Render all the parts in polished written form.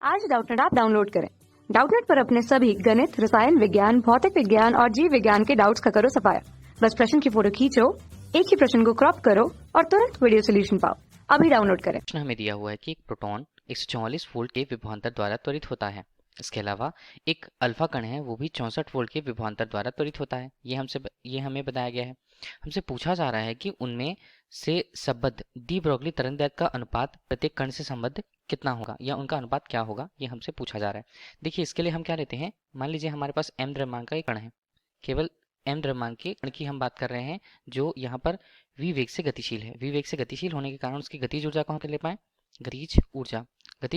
आज Doubtnut app download करें। Doubtnut पर अपने सभी गणित, रसायन विज्ञान, भौतिक विज्ञान और जीव विज्ञान के डाउट्स का करो सफाया। बस प्रश्न की फोटो खींचो, एक ही प्रश्न को क्रॉप करो और तुरंत वीडियो सोल्यूशन पाओ। अभी डाउनलोड करें। प्रश्न हमें दिया हुआ है कि एक प्रोटॉन 144 वोल्ट के विभवांतर द्वारा त्वरित होता है। इसके अलावा एक अल्फा कण है, वो भी 64 वोल्ट के विभवांतर द्वारा त्वरित होता है। ये हमें बताया गया है। हमसे पूछा जा रहा है कि उनमें से संबद्ध डी ब्रोगली तरंगदैर्घ्य का अनुपात प्रत्येक कण से संबद्ध कितना होगा, या उनका अनुपात क्या होगा, ये हमसे पूछा जा रहा है। देखिए, इसके लिए हम क्या लेते हैं। मान लीजिए हमारे पास m द्रव्यमान का एक कण है। केवल m द्रव्यमान के कण की हम बात कर रहे हैं, जो यहाँ पर v वेग से गतिशील है। v वेग से गतिशील होने के कारण उसकी गतिज ऊर्जा को हम ले पाए, गतिज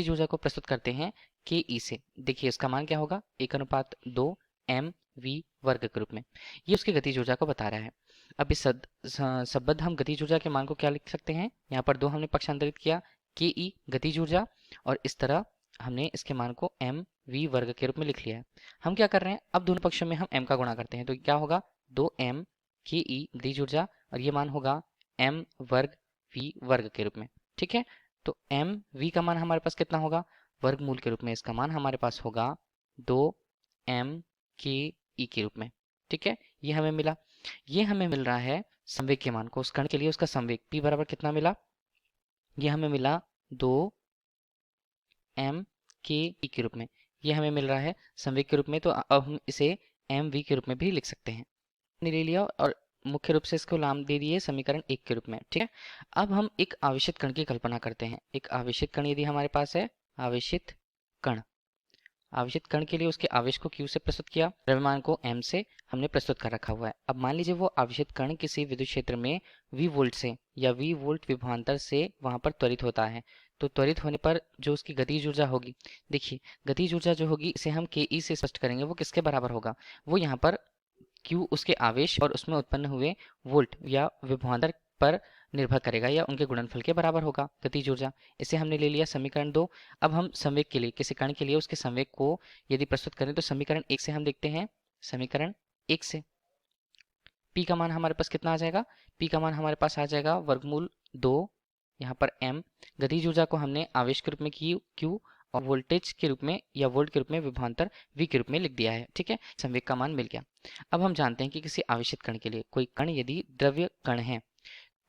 ऊर्जा को प्रस्तुत करते हैं के ई से। देखिए, इसका मान क्या होगा, 1:2 एम वी वर्ग के रूप में। ये उसकी गतिज ऊर्जा को बता रहा है। अब इस संबद्ध हम गतिज ऊर्जा के मान को क्या लिख सकते हैं, यहाँ पर 2 हमने पक्षांतरित किया, के ई गतिज ऊर्जा, और इस तरह हमने इसके मान को एम वी वर्ग के रूप में लिख लिया है। हम क्या कर रहे हैं, अब दोनों पक्षों में हम m का गुणा करते हैं, तो क्या होगा 2m के ई गतिज ऊर्जा, और ये मान होगा m वर्ग v वर्ग के रूप में। ठीक है, तो m v का मान हमारे पास कितना होगा, वर्गमूल के रूप में इसका मान हमारे पास होगा 2m के ई के रूप में। ठीक है, ये हमें मिला। ये हमें मिल रहा है संवेग के मान को, उस कण के लिए उसका संवेग p बराबर कितना मिला, ये हमें मिला 2m के ई के रूप में। ये हमें मिल रहा है संवेग के रूप में, तो अब हम इसे एम वी के रूप में भी लिख सकते हैं। ले लिया और मुख्य रूप से इसको नाम दे दिए समीकरण 1 के रूप में। ठीक है, अब हम एक आवेशित कण की कल्पना करते हैं। एक आवेशित कण यदि हमारे पास है, आवेशित कण के लिए उसके आवेश को q से प्रस्तुत किया, द्रव्यमान को m से हमने प्रस्तुत कर रखा हुआ है। अब मान लीजिए वो आवेशित कण किसी विद्युत क्षेत्र में v वोल्ट से या v वोल्ट विभवांतर से वहां पर त्वरित होता है। तो त्वरित होने पर जो उसकी गतिज ऊर्जा होगी, देखिए गतिज ऊर्जा जो होगी इसे हम के ई से स्पष्ट करेंगे। वो किसके बराबर होगा, वो यहाँ पर q उसके आवेश और उसमें उत्पन्न हुए वोल्ट या विभवांतर पर निर्भर करेगा, या उनके गुणनफल के बराबर होगा गतिज ऊर्जा। इसे हमने ले लिया समीकरण 2। अब हम संवेग के लिए, किसी कण के लिए उसके संवेग को यदि प्रस्तुत करें, तो समीकरण 1 से हम देखते हैं। समीकरण 1 से p का मान हमारे पास कितना आ जाएगा, p का मान हमारे पास आ जाएगा वर्गमूल 2, यहाँ पर m। गतिज ऊर्जा को हमने आवेश के रूप में q और वोल्टेज के रूप में या वोल्ट के रूप में विभवांतर v के रूप में लिख दिया है। ठीक है, संवेग का मान मिल गया। अब हम जानते हैं कि किसी आवेशित कण के लिए, कोई कण यदि द्रव्य कण है,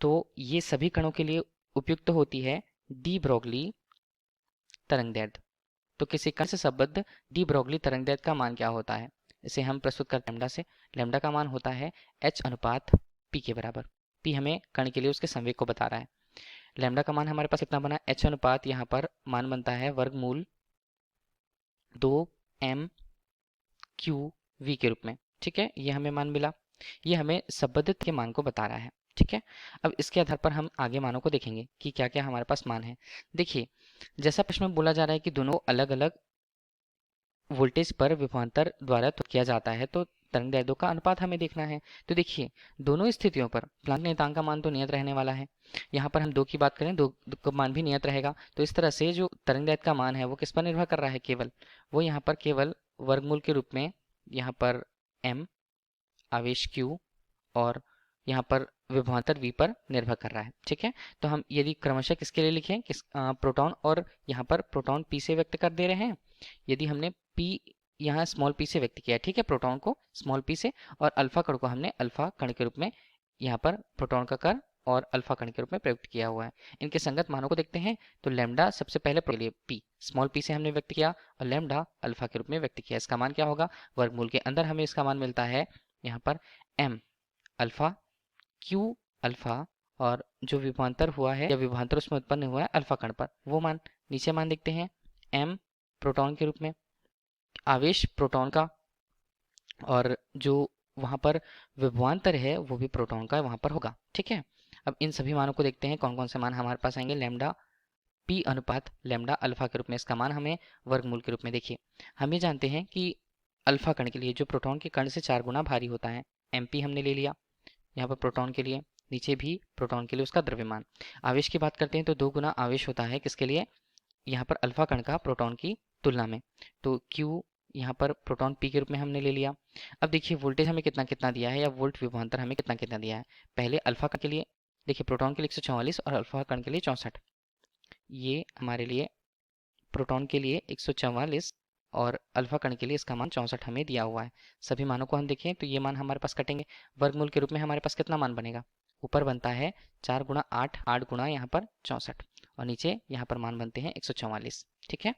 तो ये सभी कणों के लिए उपयुक्त होती है डी ब्रोगली तरंगदैर्घ्य। तो किसी कण से संबद्ध डी ब्रोगली तरंगदैर्घ्य का मान क्या होता है, इसे हम प्रस्तुत करते हैं लैम्डा से। लैम्डा का मान होता है h/p के बराबर। p हमें कण के लिए उसके संवेग को बता रहा है। लैम्डा का मान हमारे पास कितना बना, h/, यहाँ पर मान बनता है वर्गमूल 2m q v के रूप में। ठीक है, ये हमें मान मिला। ये हमें संबद्ध के मान को बता रहा है। ठीक है, अब इसके आधार पर हम आगे मानों को देखेंगे कि क्या क्या हमारे पास मान है। देखिए, जैसा प्रश्न में बोला जा रहा है कि दोनों अलग अलग वोल्टेज पर विभवांतर द्वारा किया जाता है, तो तरंगदैर्घ्यों का अनुपात हमें देखना है। तो देखिए, दोनों स्थितियों पर प्लांक नियतांक का मान तो नियत रहने वाला है। यहाँ पर हम 2 की बात करें, 2 का मान भी नियत रहेगा। तो इस तरह से जो तरंगदैर्घ्य का मान है वो किस पर निर्भर कर रहा है, केवल वो यहाँ पर केवल वर्गमूल के रूप में, यहाँ पर m आवेश q और यहाँ पर विभवांतर v पर निर्भर कर रहा है। ठीक है, तो हम यदि क्रमशः किसके लिए लिखें, प्रोटॉन, और यहाँ पर प्रोटॉन p से व्यक्त कर दे रहे हैं। यदि हमने p यहाँ स्मॉल p से व्यक्त किया है, ठीक है, प्रोटॉन को स्मॉल p से, और अल्फा कण को हमने अल्फा कण के रूप में यहाँ पर प्रोटॉन का कण और अल्फा कण के रूप में प्रयुक्त किया हुआ है। इनके संगत मानों को देखते हैं। तो लैम्डा सबसे पहले के लिए p स्मॉल p से हमने व्यक्त किया, और लैम्डा अल्फा के रूप में व्यक्त किया। इसका मान क्या होगा, वर्गमूल के अंदर हमें इसका मान मिलता है यहाँ पर m अल्फा q अल्फा, और जो विभवांतर हुआ है या विभवांतर उसमें उत्पन्न हुआ है अल्फा कण पर, वो मान। नीचे मान देखते हैं m प्रोटॉन के रूप में, आवेश प्रोटॉन का, और जो वहां पर विभवांतर है वो भी प्रोटॉन का वहां पर होगा। ठीक है, अब इन सभी मानों को देखते हैं कौन कौन से मान हमारे पास आएंगे। लैम्डा p अनुपात लैम्डा अल्फा के रूप में, इसका मान हमें वर्गमूल के रूप में। देखिए, हम ये जानते हैं कि अल्फा कण के लिए जो प्रोटॉन के कण से 4 गुना भारी होता है, mp हमने ले लिया यहाँ पर प्रोटॉन के लिए। नीचे भी प्रोटॉन के लिए उसका द्रव्यमान। आवेश की बात करते हैं तो 2 गुना आवेश होता है किसके लिए, यहाँ पर अल्फा कण का प्रोटॉन की तुलना में। तो q यहाँ पर प्रोटॉन p के रूप में हमने ले लिया। अब देखिए, वोल्टेज हमें कितना कितना दिया है, या वोल्ट विभवांतर हमें कितना कितना दिया है। पहले अल्फा कण के लिए देखिए, प्रोटॉन के लिए 144 और अल्फा कण के लिए 64। ये हमारे लिए प्रोटॉन के लिए 144 और अल्फा कण के लिए इसका मान 64 हमें दिया हुआ है। सभी मानों को हम देखें तो ये मान हमारे पास कटेंगे, वर्गमूल के रूप में हमारे पास कितना मान बनेगा, ऊपर बनता है 4 गुणा 8, 8 गुणा यहाँ पर 64 और नीचे यहाँ पर मान बनते हैं 144। ठीक है,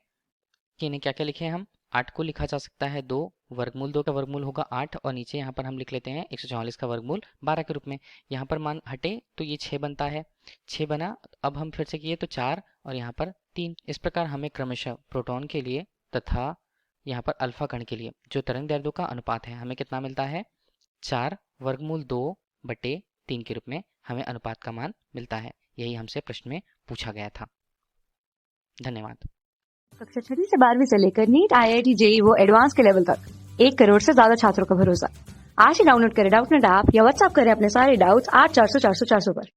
कि इन्हें क्या क्या लिखे हम, 8 को लिखा जा सकता है 2, वर्गमूल 2 का वर्गमूल होगा 8 और नीचे यहाँ पर हम लिख लेते हैं 144 का वर्गमूल 12 के रूप में। यहाँ पर मान हटे तो ये 6 बनता है, 6 बना, अब हम फिर से किए तो 4 और यहाँ पर 3। इस प्रकार हमें क्रमशः प्रोटॉन के लिए तथा यहाँ पर अल्फा कण के लिए जो तरंग दैर्ध्यों का अनुपात है हमें कितना मिलता है, 4 वर्गमूल 2/3 के रूप में हमें अनुपात का मान मिलता है। यही हमसे प्रश्न में पूछा गया था। धन्यवाद। कक्षा 6वीं से 12वीं से लेकर नीट, IIT, JEE वो एडवांस के लेवल तक 1 करोड़ से ज्यादा छात्रों का भरोसा। आज ही डाउनलोड करें डाउटनेट ऐप या व्हाट्सएप करें अपने सारे डाउट्स 8400 400 400 पर।